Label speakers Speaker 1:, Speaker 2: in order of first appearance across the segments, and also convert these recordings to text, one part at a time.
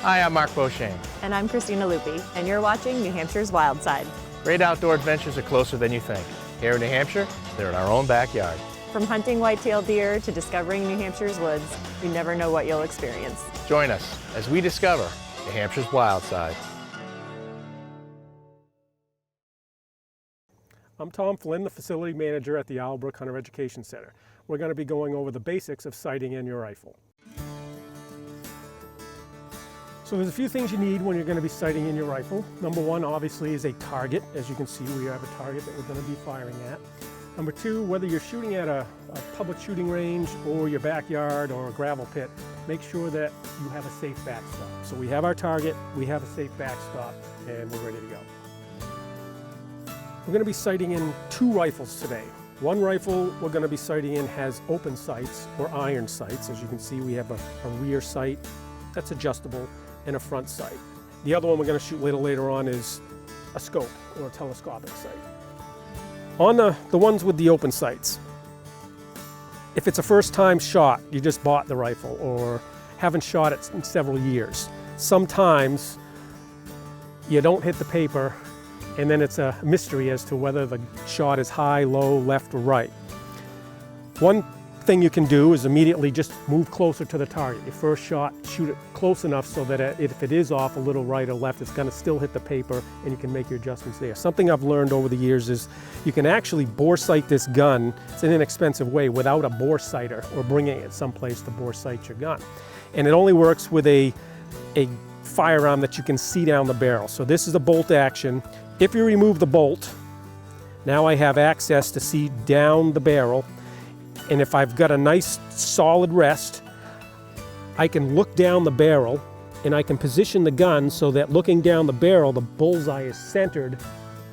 Speaker 1: Hi, I'm Mark Beauchesne.
Speaker 2: And I'm Christina Lupi, and you're watching New Hampshire's Wild Side.
Speaker 1: Great outdoor adventures are closer than you think. Here in New Hampshire, they're in our own backyard.
Speaker 2: From hunting white-tailed deer to discovering New Hampshire's woods, you never know what you'll experience.
Speaker 1: Join us as we discover New Hampshire's Wild Side.
Speaker 3: I'm Tom Flynn, the facility manager at the Owlbrook Hunter Education Center. We're going to be going over the basics of sighting in your rifle. So there's a few things you need when you're going to be sighting in your rifle. Number one, obviously, is a target. As you can see, we have a target that we're going to be firing at. Number two, whether you're shooting at a public shooting range or your backyard or a gravel pit, make sure that you have a safe backstop. So we have our target, we have a safe backstop, and we're ready to go. We're going to be sighting in two rifles today. One rifle we're going to be sighting in has open sights or iron sights. As you can see, we have a rear sight that's adjustable and a front sight. The other one we're going to shoot later on is a scope or a telescopic sight. On the ones with the open sights, if it's a first time shot, you just bought the rifle or haven't shot it in several years, sometimes you don't hit the paper and then it's a mystery as to whether the shot is high, low, left, or right. One thing you can do is immediately just move closer to the target. Your first shot, shoot it close enough so that if it is off a little right or left, it's going to still hit the paper and you can make your adjustments there. Something I've learned over the years is you can actually bore sight this gun. It's an inexpensive way without a bore sighter or bringing it someplace to bore sight your gun. And it only works with a firearm that you can see down the barrel. So this is a bolt action. If you remove the bolt, now I have access to see down the barrel. And if I've got a nice solid rest, I can look down the barrel and I can position the gun so that looking down the barrel, the bullseye is centered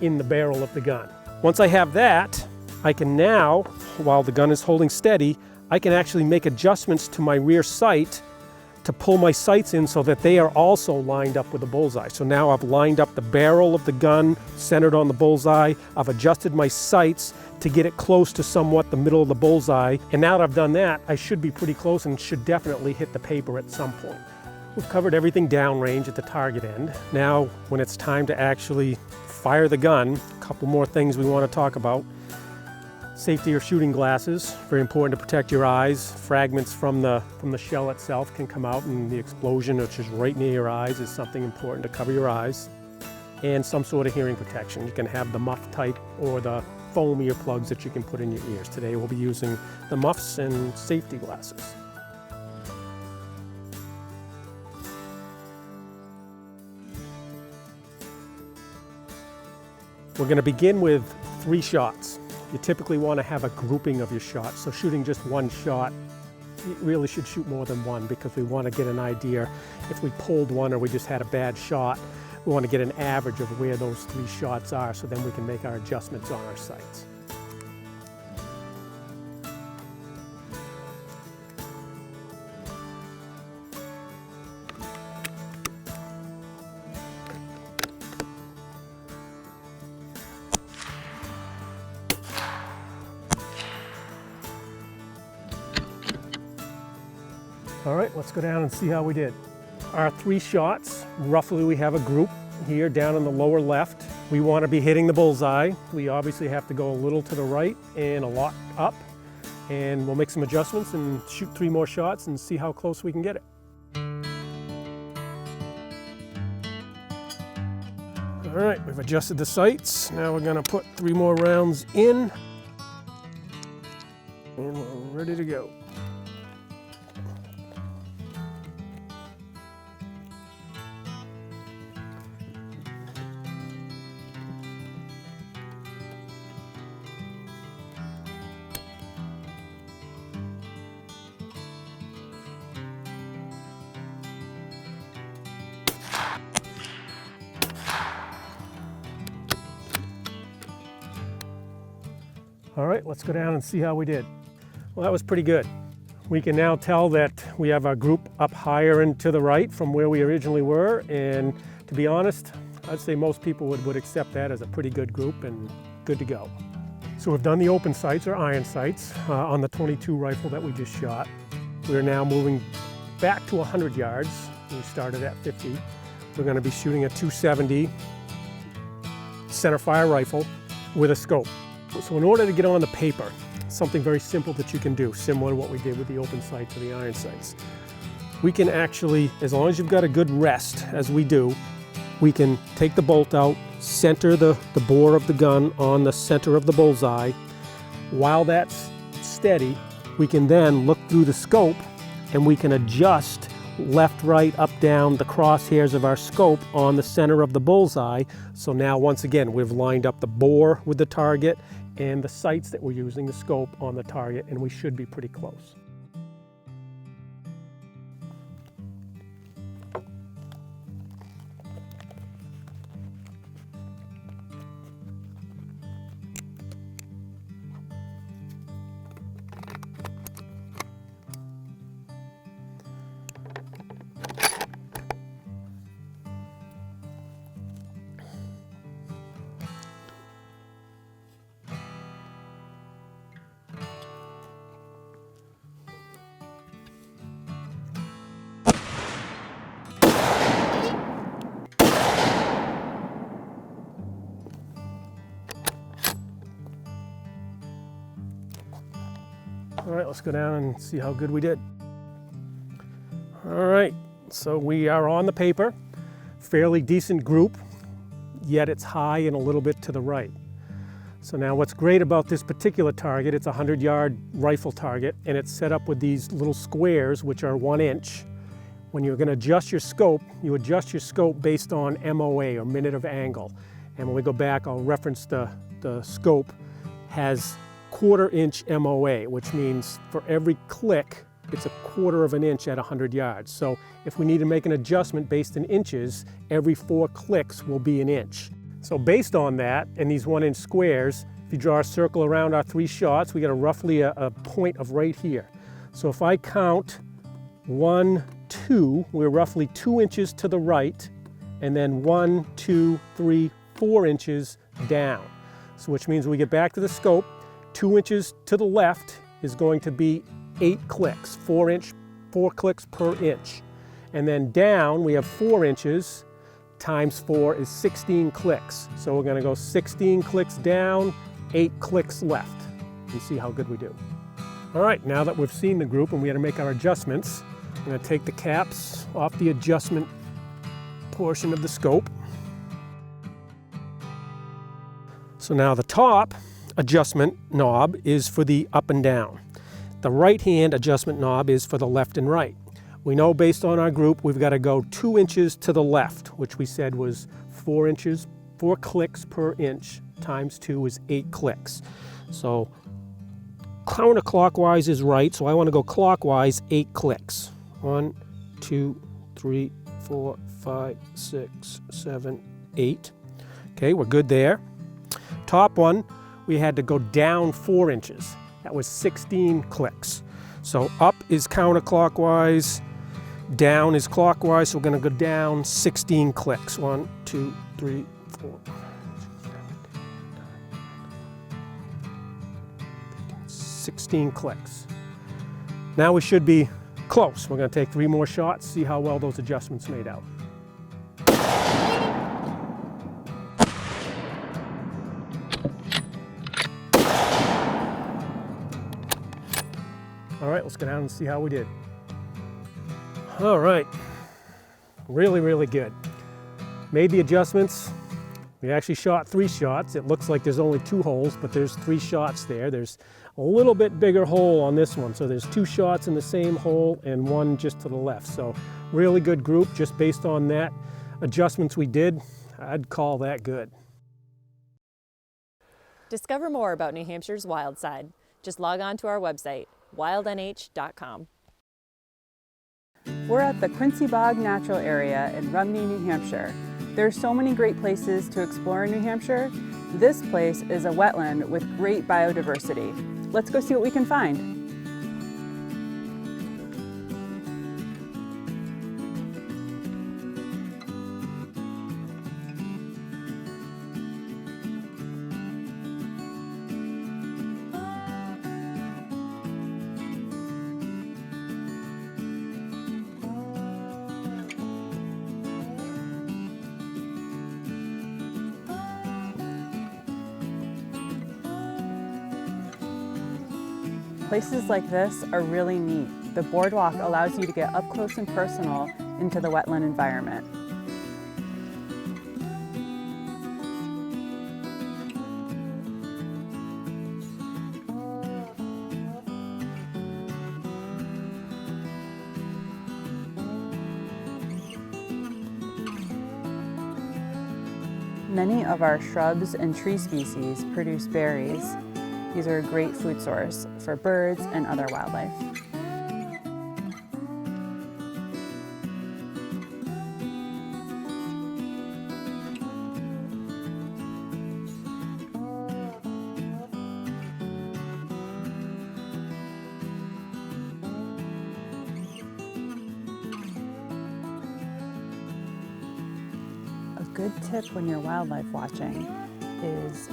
Speaker 3: in the barrel of the gun. Once I have that, I can now, while the gun is holding steady, I can actually make adjustments to my rear sight to pull my sights in so that they are also lined up with the bullseye. So now I've lined up the barrel of the gun centered on the bullseye. I've adjusted my sights to get it close to somewhat the middle of the bullseye. And now that I've done that, I should be pretty close and should definitely hit the paper at some point. We've covered everything downrange at the target end. Now, when it's time to actually fire the gun, a couple more things we want to talk about. Safety of shooting glasses, very important to protect your eyes. Fragments from the shell itself can come out and the explosion, which is right near your eyes, is something important to cover your eyes. And some sort of hearing protection. You can have the muff type or the foam earplugs that you can put in your ears. Today we'll be using the muffs and safety glasses. We're going to begin with 3 shots. You typically want to have a grouping of your shots. So shooting just one shot, you really should shoot more than one because we want to get an idea. If we pulled one or we just had a bad shot, we want to get an average of where those 3 shots are so then we can make our adjustments on our sights. All right, let's go down and see how we did. Our 3 shots, roughly we have a group here down in the lower left. We want to be hitting the bullseye. We obviously have to go a little to the right and a lot up. And we'll make some adjustments and shoot 3 more shots and see how close we can get it. All right, we've adjusted the sights. Now we're going to put 3 more rounds in. And we're ready to go. All right, let's go down and see how we did. Well, that was pretty good. We can now tell that we have our group up higher and to the right from where we originally were, and to be honest, I'd say most people would accept that as a pretty good group and good to go. So we've done the open sights or iron sights on the .22 rifle that we just shot. We're now moving back to 100 yards We started at 50. We're going to be shooting a 270 centerfire rifle with a scope. So in order to get on the paper, something very simple that you can do, similar to what we did with the open sights or the iron sights. We can actually, as long as you've got a good rest, as we do, we can take the bolt out, center the bore of the gun on the center of the bullseye. While that's steady, we can then look through the scope and we can adjust left, right, up, down the crosshairs of our scope on the center of the bullseye. So now once again, we've lined up the bore with the target and the sights that we're using, the scope on the target, and we should be pretty close. All right, let's go down and see how good we did. All right, so we are on the paper. Fairly decent group, yet it's high and a little bit to the right. So now what's great about this particular target, it's a 100-yard rifle target, and it's set up with these little squares, which are 1 inch. When you're gonna adjust your scope, you adjust your scope based on MOA, or minute of angle. And when we go back, I'll reference the scope has 1/4 inch MOA, which means for every click, it's 1/4 of an inch at 100 yards. So if we need to make an adjustment based in inches, every 4 clicks will be an inch. So based on that, and these 1 inch squares, if you draw a circle around our 3 shots, we get roughly a point of right here. So if I count 1, 2, we're roughly 2 inches to the right, and then 1, 2, 3, 4 inches down. So which means when we get back to the scope, 2 inches to the left is going to be 8 clicks, 4 clicks per inch. And then down, we have 4 inches, times 4 is 16 clicks. So we're gonna go 16 clicks down, 8 clicks left, and see how good we do. All right, now that we've seen the group and we had to make our adjustments, I'm gonna take the caps off the adjustment portion of the scope. So now the top adjustment knob is for the up and down. The right hand adjustment knob is for the left and right. We know based on our group, we've got to go 2 inches to the left, which we said was 4 inches, 4 clicks per inch, times 2 is 8 clicks. So counterclockwise is right, so I want to go clockwise 8 clicks. 1, 2, 3, 4, 5, 6, 7, 8. Okay, we're good there. Top one, we had to go down 4 inches. That was 16 clicks. So up is counterclockwise, down is clockwise, so we're going to go down 16 clicks. 1, 2, 3, 4, 16 clicks. Now we should be close. We're going to take 3 more shots, see how well those adjustments made out. All right, let's go down and see how we did. All right, really, really good. Made the adjustments. We actually shot 3 shots. It looks like there's only 2 holes, but there's 3 shots there. There's a little bit bigger hole on this one. So there's 2 shots in the same hole and 1 just to the left. So really good group, just based on that adjustments we did. I'd call that good.
Speaker 2: Discover more about New Hampshire's wild side. Just log on to our website, wildnh.com.
Speaker 4: We're at the Quincy Bog Natural Area in Rumney, New Hampshire. There are so many great places to explore in New Hampshire. This place is a wetland with great biodiversity. Let's go see what we can find. Places like this are really neat. The boardwalk allows you to get up close and personal into the wetland environment. Many of our shrubs and tree species produce berries. These are a great food source for birds and other wildlife. A good tip when you're wildlife watching is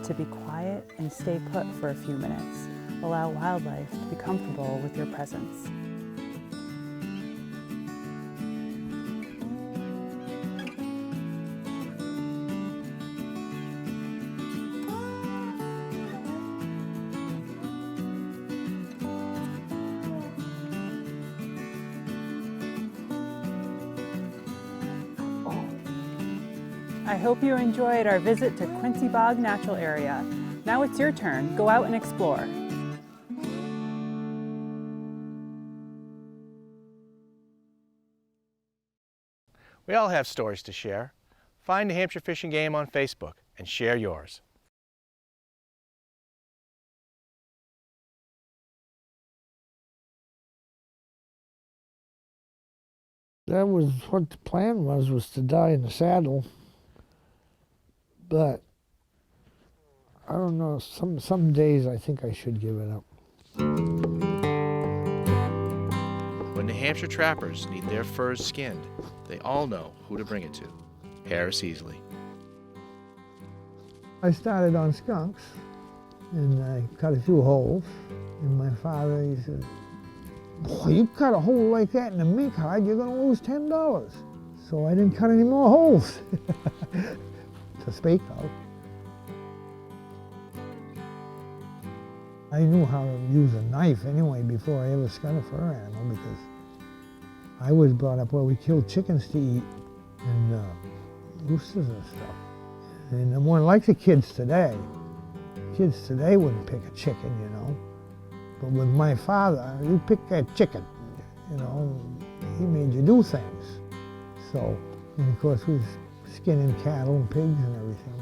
Speaker 4: to be quiet and stay put for a few minutes. Allow wildlife to be comfortable with your presence. I hope you enjoyed our visit to Quincy Bog Natural Area. Now it's your turn. Go out and explore.
Speaker 1: We all have stories to share. Find New Hampshire Fish and Game on Facebook and share yours.
Speaker 5: That was what the plan was to die in the saddle. But I don't know, some days I think I should give it up.
Speaker 1: When New Hampshire trappers need their furs skinned, they all know who to bring it to. Harris Easley.
Speaker 5: I started on skunks, and I cut a few holes. And my father, he said, "Boy, you cut a hole like that in a mink hide, you're going to lose $10. So I didn't cut any more holes to speak of. I knew how to use a knife anyway before I ever skinned a fur animal, because I was brought up where we killed chickens to eat and roosters and stuff. And the one like the kids today wouldn't pick a chicken, you know. But with my father, you pick that chicken, you know, he made you do things. So, and of course we was skinning cattle and pigs and everything.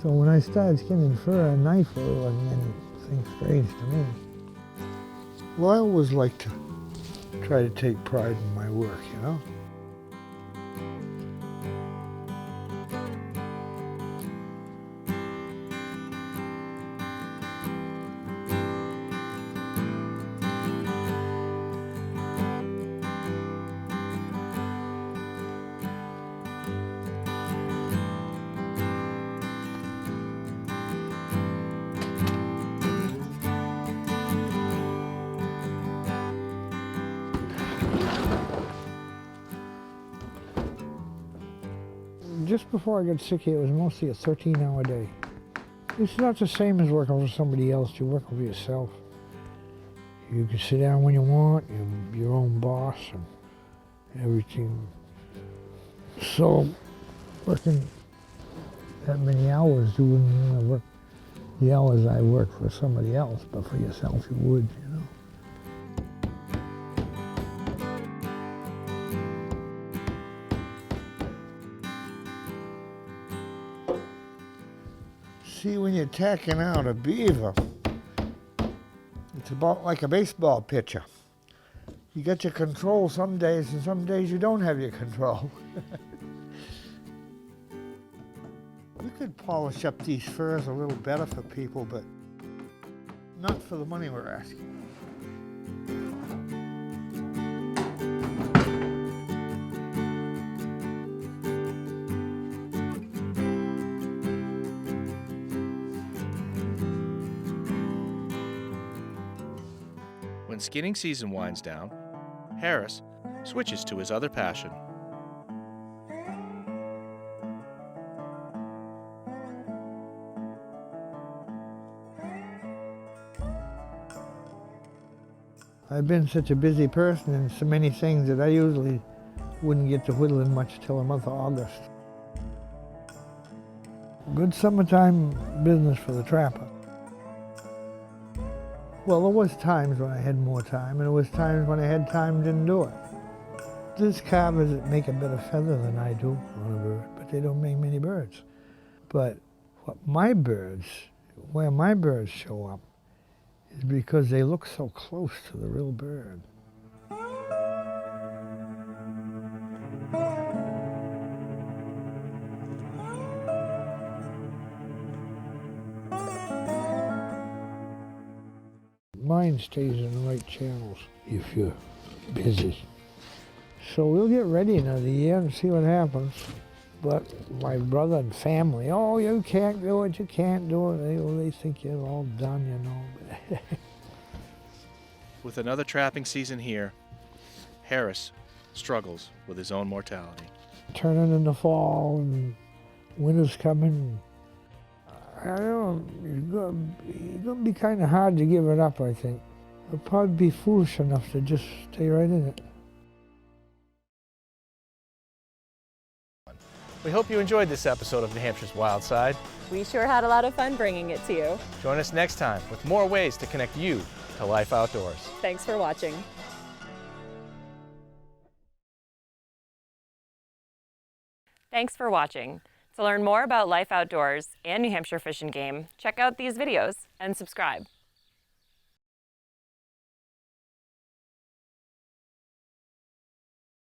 Speaker 5: So when I started skinning fur, a knife really wasn't anything strange to me. Well, I always like to try to take pride in my work, you know. Just before I got sick here, it was mostly a 13-hour day. It's not the same as working for somebody else. You're working for yourself. You can sit down when you want, you're your own boss and everything. So working that many hours, you wouldn't want to work the hours I work for somebody else, but for yourself you would, you know. See, when you're tacking out a beaver, it's about like a baseball pitcher. You get your control some days, and some days you don't have your control. You could polish up these furs a little better for people, but not for the money we're asking.
Speaker 1: When skinning season winds down, Harris switches to his other passion.
Speaker 5: I've been such a busy person in so many things that I usually wouldn't get to whittling much till the month of August. Good summertime business for the trapper. Well, there was times when I had more time, and there was times when I had time and didn't do it. There's carvers that make a better feather than I do on a bird, but they don't make many birds. But where my birds show up, is because they look so close to the real bird. Mine stays in the right channels if you're busy. So we'll get ready another year and see what happens. But my brother and family, oh, you can't do it, you can't do it. They think you're all done, you know.
Speaker 1: With another trapping season here, Harris struggles with his own mortality.
Speaker 5: Turning in the fall and winter's coming. I don't know, it's gonna be kind of hard to give it up, I think. I'll probably be foolish enough to just stay right in it.
Speaker 1: We hope you enjoyed this episode of New Hampshire's Wild Side.
Speaker 2: We sure had a lot of fun bringing it to you.
Speaker 1: Join us next time with more ways to connect you to life outdoors.
Speaker 2: Thanks for watching. Thanks for watching. To learn more about life outdoors and New Hampshire Fish and Game, check out these videos and subscribe.